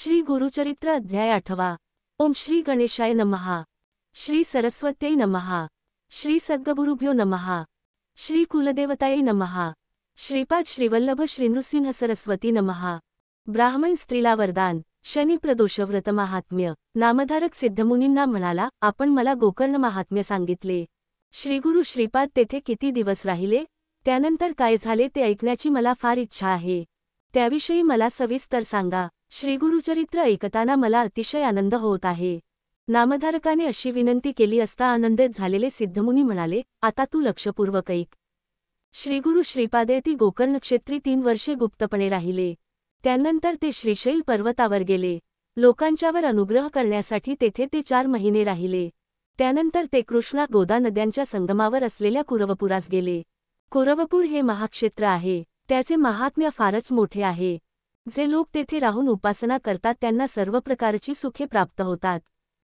श्री गुरुचरित्र अध्याय 8. ओम श्री गणेशाय नमः. श्री सरस्वत्यै नमः. श्री सद्गुरुभ्यो नमः. श्री कुलदेवतायै नमः. श्रीपाद श्रीवल्लभ श्रीनृसिंह सरस्वती नमः. ब्राह्मण स्त्रीला वरदान. शनी प्रदोष व्रत महात्म्य. नामधारक सिद्धमुनींना म्हणाला, आपण मला गोकर्ण महात्म्य सांगितले. श्रीगुरु श्रीपाद तेथे किती दिवस राहिले, त्यानंतर काय झाले ते ऐकण्याची मला फार इच्छा आहे. त्याविषयी मला सविस्तर सांगा. श्रीगुरुचरित्र ऐकताना मला अतिशय आनंद होत आहे. नामधारकाने अशी विनंती केली असता आनंदित झालेले सिद्धमुनी म्हणाले, आता तू लक्षपूर्वक ऐक. श्रीगुरु श्रीपादेती गोकर्ण क्षेत्री 3 वर्षे गुप्तपणे राहिले. त्यानंतर ते श्रीशैल पर्वतावर गेले. लोकांच्यावर अनुग्रह करण्यासाठी तेथे ते 4 महिने राहिले. त्यानंतर ते कृष्णा गोदा नद्यांच्या संगमावर असलेल्या कुरवपुरास गेले. कुरवपूर हे महाक्षेत्र आहे. त्याचे महात्म्य फारच मोठे आहे. जे लोक तेथे राहून उपासना करतात त्यांना सर्व प्रकारची सुखे प्राप्त होतात.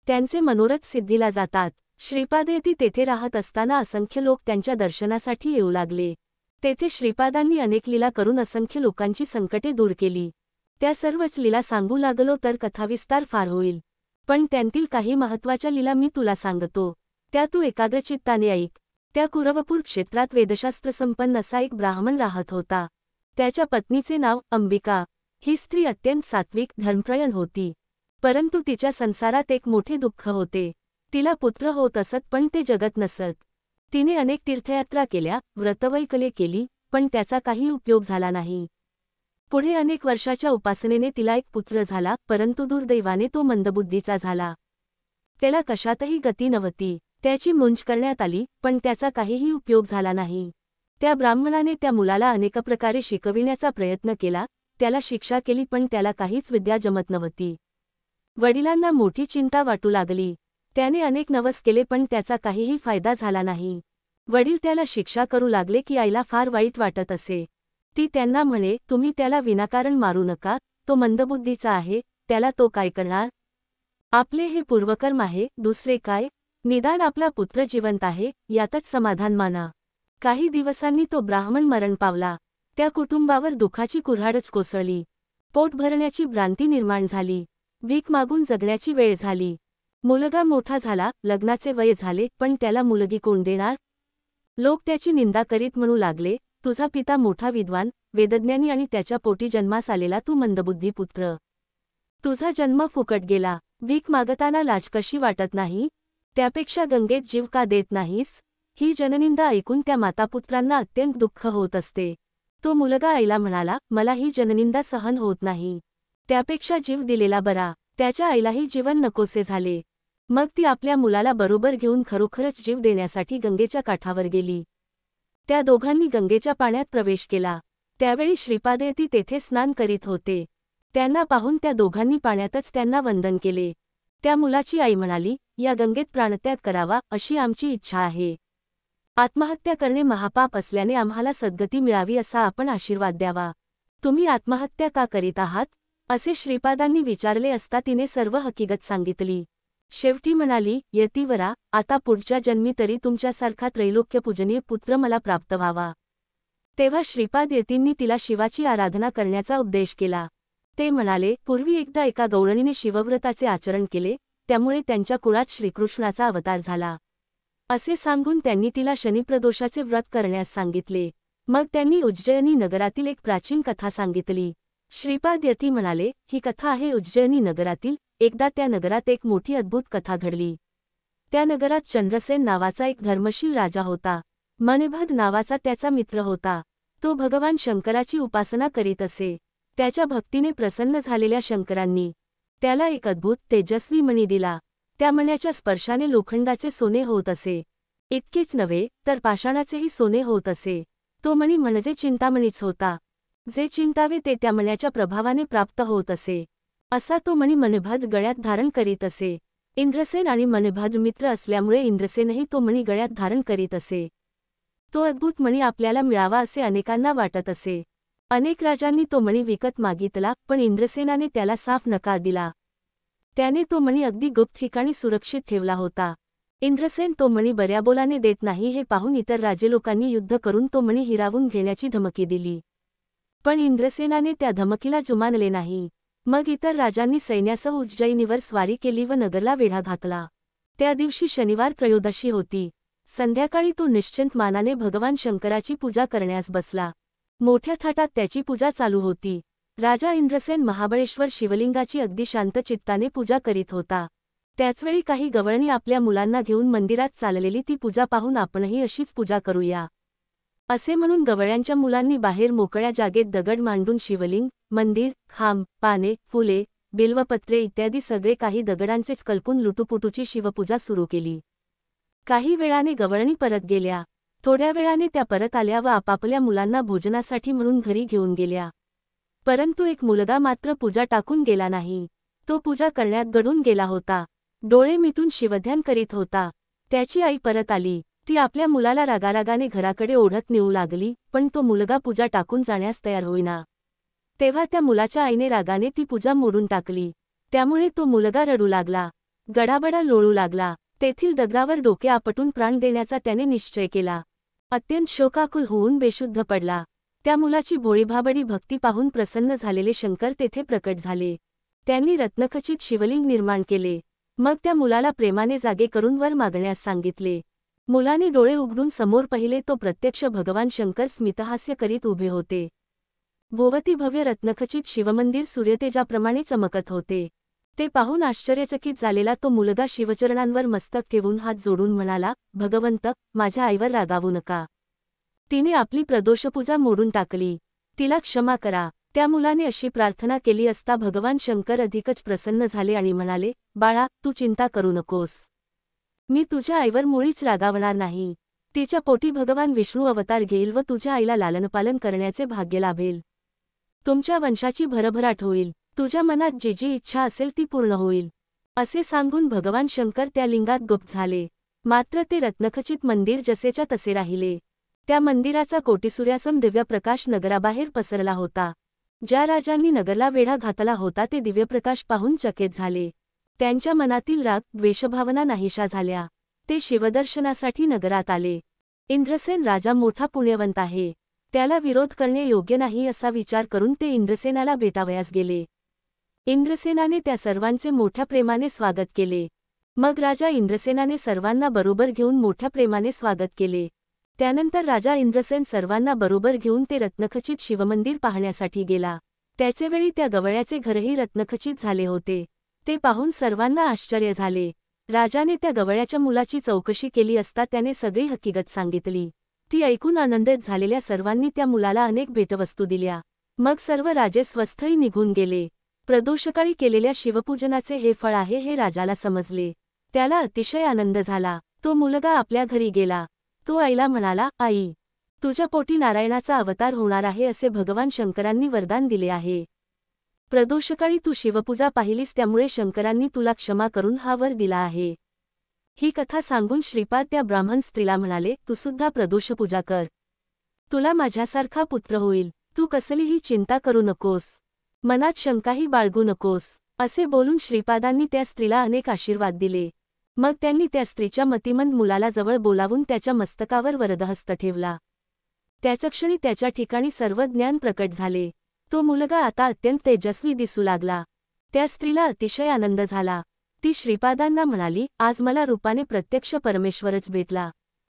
त्यांचे मनोरथ सिद्धीला जातात. श्रीपादेती तेथे राहत असताना असंख्य लोक त्यांच्या दर्शनासाठी येऊ लागले. तेथे श्रीपादांनी अनेक लीला करून असंख्य लोकांची संकटे दूर केली. त्या सर्वच लीला सांगू लागलो तर कथाविस्तार फार होईल. पण त्यांतील काही महत्त्वाच्या लीला मी तुला सांगतो, त्या तू एकाग्रचित्ताने ऐक. त्या कुरवपूर क्षेत्रात वेदशास्त्र संपन्न असा एक ब्राह्मण राहत होता. त्याच्या पत्नीचे नाव अंबिका. ही स्त्री अत्यंत सात्विक धर्मप्रयण होती. परंतु तिच्या संसारात एक मोठे दुःख होते. तिला पुत्र होत असत पण ते जगत नसत. तिने अनेक तीर्थयात्रा केल्या, व्रतवैकल्ये केली, पण त्याचा काही उपयोग झाला नाही. पुढे अनेक वर्षाच्या उपासनेने तिला एक पुत्र झाला, परंतु दुर्दैवाने तो मंदबुद्धीचा झाला. त्याला कशातही गती नव्हती. त्याची मुंज करण्यात आली, पण त्याचा काहीही उपयोग झाला नाही. त्या ब्राह्मणाने त्या मुलाला अनेक प्रकारे शिकविण्याचा प्रयत्न केला. त्याला शिक्षा केली पण त्याला काहीच विद्या जमत नव्हती. वडिलांना मोठी चिंता वाटू लागली. त्याने अनेक नवस केले पण त्याचा काहीही फायदा झाला नाही. वडील त्याला शिक्षा करू लागले की आईला फार वाईट वाटत असे. ती त्यांना म्हणे, तुम्ही त्याला विनाकारण मारू नका, तो मंदबुद्धीचा आहे, त्याला तो काय करणार? आपले हे पूर्वकर्म आहे, दुसरे काय? निदान आपला पुत्र जिवंत आहे, यातच समाधान माना. काही दिवसांनी तो ब्राह्मण मरण पावला. त्या कुटुंबावर दुःखाची कुऱ्हाडच कोसळली. पोट भरण्याची भ्रांती निर्माण झाली. भीक मागून जगण्याची वेळ झाली. मुलगा मोठा झाला, लग्नाचे वय झाले, पण त्याला मुलगी कोण देणार? लोक त्याची निंदा करीत म्हणू लागले, तुझा पिता मोठा विद्वान, वेदज्ञानी आणि त्याच्या पोटी जन्मास आलेला तू मंदबुद्धी पुत्र. तुझा जन्म फुकट गेला. भीक मागताना लाज कशी वाटत नाही? त्यापेक्षा गंगेत जीव का देत नाहीस? ही जननिंदा ऐकून त्या मातापुत्रांना अत्यंत दुःख होत असते. तो मुलगा आईला म्हणाला, मला ही जननिंदा सहन होत नाही. त्यापेक्षा जीव दिलेला बरा. त्याच्या आईलाही जीवन नकोसे झाले. मग ती आपल्या मुलाला बरोबर घेऊन खरोखरच जीव देण्यासाठी गंगेच्या काठावर गेली. त्या दोघांनी गंगेच्या पाण्यात प्रवेश केला. त्यावेळी श्रीपादेती तेथे स्नान करीत होते. त्यांना पाहून त्या दोघांनी पाण्यातच त्यांना वंदन केले. त्या मुलाची आई म्हणाली, या गंगेत प्राणत्याग करावा अशी आमची इच्छा आहे. आत्महत्या करणे महापाप असल्याने आम्हाला सद्गती मिळावी असा आपण आशीर्वाद द्यावा. तुम्ही आत्महत्या का करीत आहात? असे श्रीपादांनी विचारले असता तिने सर्व हकीकत सांगितली. शेवटी म्हणाली, यतीवरा, आता पुढच्या जन्मी तरी तुमच्यासारखा त्रैलोक्यपूजनीय पुत्र मला प्राप्त व्हावा. तेव्हा श्रीपाद यतींनी तिला शिवाची आराधना करण्याचा उपदेश केला. ते म्हणाले, पूर्वी एकदा एका गौरणीने शिवव्रताचे आचरण केले, त्यामुळे त्यांच्या कुळात श्रीकृष्णाचा अवतार झाला. असे सांगून त्यांनी तिला शनिप्रदोषाचे व्रत करण्यास सांगितले. मग त्यांनी उज्जयिनी नगरातील एक प्राचीन कथा सांगितली. श्रीपाद यती म्हणाले, ही कथा आहे उज्जयिनी नगरातील. एकदा त्या नगरात एक मोठी अद्भुत कथा घडली. त्या नगरात चंद्रसेन नावाचा एक धर्मशील राजा होता. मणिभद नावाचा त्याचा मित्र होता. तो भगवान शंकराची उपासना करीत असे. त्याच्या भक्तीने प्रसन्न झालेल्या शंकरांनी त्याला एक अद्भुत तेजस्वी मणी दिला. त्या मण्याच्या स्पर्शाने लोखंडाचे सोने होत असे. इतकेच नव्हे तर पाषाणाचेही सोने होत असे. तो मणी म्हणजे चिंतामणीच होता. जे चिंतावे ते त्या मण्याच्या प्रभावाने प्राप्त होत असे. असा तो मणी मणिभद गळ्यात धारण करीत असे. इंद्रसेन आणि मणिभद मित्र असल्यामुळे इंद्रसेनही तो मणी गळ्यात धारण करीत असे. तो अद्भुत मणी आपल्याला मिळावा असे अनेकांना वाटत असे. अनेक राजांनी तो मणी विकत मागितला, पण इंद्रसेनाने त्याला साफ नकार दिला. त्याने तो मणी अगदी गुप्त ठिकाणी सुरक्षित ठेवला होता. इंद्रसेन तो मणी बऱ्याबोलाने देत नाही हे पाहून इतर राजेलोकांनी युद्ध करून तो मणी हिरावून घेण्याची धमकी दिली. पण इंद्रसेनाने त्या धमकीला जुमानले नाही. मग इतर राजांनी सैन्यासह उज्जैनीवर स्वारी केली व नगरला वेढा घातला. त्या दिवशी शनिवार त्रयोदशी होती. संध्याकाळी तो निश्चिंत मानाने भगवान शंकराची पूजा करण्यास बसला. मोठ्या थाटात त्याची पूजा चालू होती. राजा इंद्रसेन महाबळेश्वर शिवलिंगाची अगदी शांत चित्ताने पूजा करीत होता. त्याचवेळी काही गवळणी आपल्या मुलांना घेऊन मंदिरात चाललेली ती पूजा पाहून आपणही अशीच पूजा करूया असे म्हणून गवळ्यांच्या मुलांनी बाहेर मोकळ्या जागेत दगड मांडून शिवलिंग, मंदिर, खांब, पाने, फुले, बिल्वपत्रे इत्यादी सगळे काही दगडांचेच कल्पून लुटूपुटूची शिवपूजा सुरू केली. काही वेळाने गवळणी परत गेल्या. थोड्या वेळाने त्या परत आल्या व आपापल्या मुलांना भोजनासाठी म्हणून घरी घेऊन गेल्या. परंतु एक मुलगा मात्र पूजा टाकून गेला नाही. तो पूजा करण्यात गढून गेला होता. डोळे मिटून शिवध्यान करीत होता. त्याची आई परत आली. ती आपल्या मुलाला रागारागाने घराकडे ओढत नेऊ लागली, पण तो मुलगा पूजा टाकून जाण्यास तयार होईना. तेव्हा त्या मुलाच्या आईने रागाने ती पूजा मोडून टाकली. त्यामुळे तो मुलगा रडू लागला. गडाबडा लोळू लागला. तेथील दगडावर डोके आपटून प्राण देण्याचा त्याने निश्चय केला. अत्यंत शोकाकुल होऊन बेशुद्ध पडला. त्या मुलाची भोळीभाबडी भक्ती पाहून प्रसन्न झालेले शंकर तेथे प्रकट झाले. त्यांनी रत्नखचित शिवलिंग निर्माण केले. मग त्या मुलाला प्रेमाने जागे करून वर मागण्यास सांगितले. मुलाने डोळे उघडून समोर पाहिले तो प्रत्यक्ष भगवान शंकर स्मितहास्य करीत उभे होते. भोवती भव्य रत्नखचित शिवमंदिर सूर्यतेजाप्रमाणे चमकत होते. ते पाहून आश्चर्यचकित झालेला तो मुलगा शिवचरणांवर मस्तक ठेवून हात जोडून म्हणाला, भगवंत, माझ्या आईवर रागावू नका. तिने आपली प्रदोषपूजा मोडून टाकली. तिला क्षमा करा. त्या मुलाने अशी प्रार्थना केली असता भगवान शंकर अधिकच प्रसन्न झाले आणि म्हणाले, बाळा, तू चिंता करू नकोस. मी तुझ्या आईवर मुळीच रागावणार नाही. तिच्या पोटी भगवान विष्णू अवतार घेईल व तुझ्या आईला लालनपालन करण्याचे भाग्य लाभेल. तुमच्या वंशाची भरभराट होईल. तुझ्या मनात जी जी इच्छा असेल ती पूर्ण होईल. असे सांगून भगवान शंकर त्या लिंगात गुप्त झाले. मात्र ते रत्नखचित मंदिर जसेच्या तसे राहिले. त्या मंदिराचा कोटीसूर्यासम दिव्यप्रकाश नगराबाहेर पसरला होता. ज्या राजांनी नगरला वेढा घातला होता ते दिव्यप्रकाश पाहून चकित झाले. त्यांच्या मनातील राग, द्वेषभावना नाहीशा झाल्या. ते शिवदर्शनासाठी नगरात आले. इंद्रसेन राजा मोठा पुण्यवंत आहे. त्याला विरोध करणे योग्य नाही असा विचार करून ते इंद्रसेनाला भेटावयास गेले. इंद्रसेनाने त्या सर्वांचे मोठ्या प्रेमाने स्वागत केले. मग राजा इंद्रसेनाने सर्वांना बरोबर घेऊन मोठ्या प्रेमाने स्वागत केले. त्यानंतर राजा इंद्रसेन सर्वांना बरोबर घेऊन ते रत्नखचित शिवमंदिर पाहण्यासाठी गेला. त्याचेवेळी त्या गवळ्याचे घरही रत्नखचित झाले होते. ते पाहून सर्वांना आश्चर्य झाले. राजाने त्या गवळ्याच्या मुलाची चौकशी केली असता त्याने सगळी हकीकत सांगितली. ती ऐकून आनंदित झालेल्या सर्वांनी त्या मुलाला अनेक भेटवस्तू दिल्या. मग सर्व राजे स्वस्थळी निघून गेले. प्रदोषकाळी केलेल्या शिवपूजनाचे हे फळ आहे हे राजाला समजले. त्याला अतिशय आनंद झाला. तो मुलगा आपल्या घरी गेला. तो आईला म्हणाला, आई, तुझ्या पोटी नारायणाचा अवतार होणार आहे असे भगवान शंकरांनी वरदान दिले आहे. प्रदोषकाळी तू शिवपूजा पाहिलीस त्यामुळे शंकरांनी तुला क्षमा करून हा वर दिला आहे. ही कथा सांगून श्रीपाद त्या ब्राह्मण स्त्रीला म्हणाले, तू सुद्धा प्रदोषपूजा कर. तुला माझ्यासारखा पुत्र होईल. तू कसलीही चिंता करू नकोस. मनात शंकाही बाळगू नकोस. असे बोलून श्रीपादांनी त्या स्त्रीला अनेक आशीर्वाद दिले. मग त्यांनी त्या स्त्रीच्या मतिमंद मुलाला जवळ बोलावून त्याच्या मस्तकावर वरदहस्त ठेवला. त्याच क्षणी त्याच्या ठिकाणी सर्व ज्ञान प्रकट झाले. तो मुलगा आता अत्यंत तेजस्वी दिसू लागला. त्या स्त्रीला अतिशय आनंद झाला. ती श्रीपादांना म्हणाली, आज मला रूपाने प्रत्यक्ष परमेश्वरच भेटला.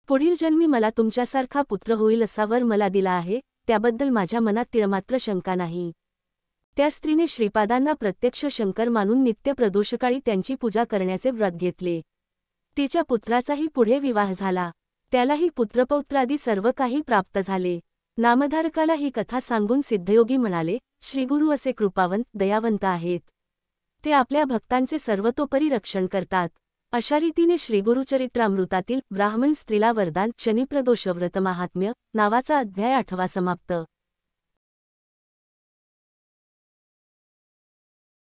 पुढील जन्मी मला तुमच्यासारखा पुत्र होईल असा वर मला दिला आहे. त्याबद्दल माझ्या मनात तिळमात्र शंका नाही. त्या स्त्रीने श्रीपादांना प्रत्यक्ष शंकर मानून नित्य प्रदोषकाळी त्यांची पूजा करण्याचे व्रत घेतले. तिच्या पुत्राचाही पुढे विवाह झाला. त्यालाही पुत्रपौत्रादी सर्व काही प्राप्त झाले. नामधारकाला ही कथा सांगून सिद्धयोगी म्हणाले, श्रीगुरु असे कृपावंत, दयावंत आहेत. ते आपल्या भक्तांचे सर्वतोपरी रक्षण करतात. अशा रीतीने श्रीगुरुचरित्रामृतातील ब्राह्मण स्त्रीला वरदान शनिप्रदोष व्रत महात्म्य नावाचा अध्याय 8वा समाप्त.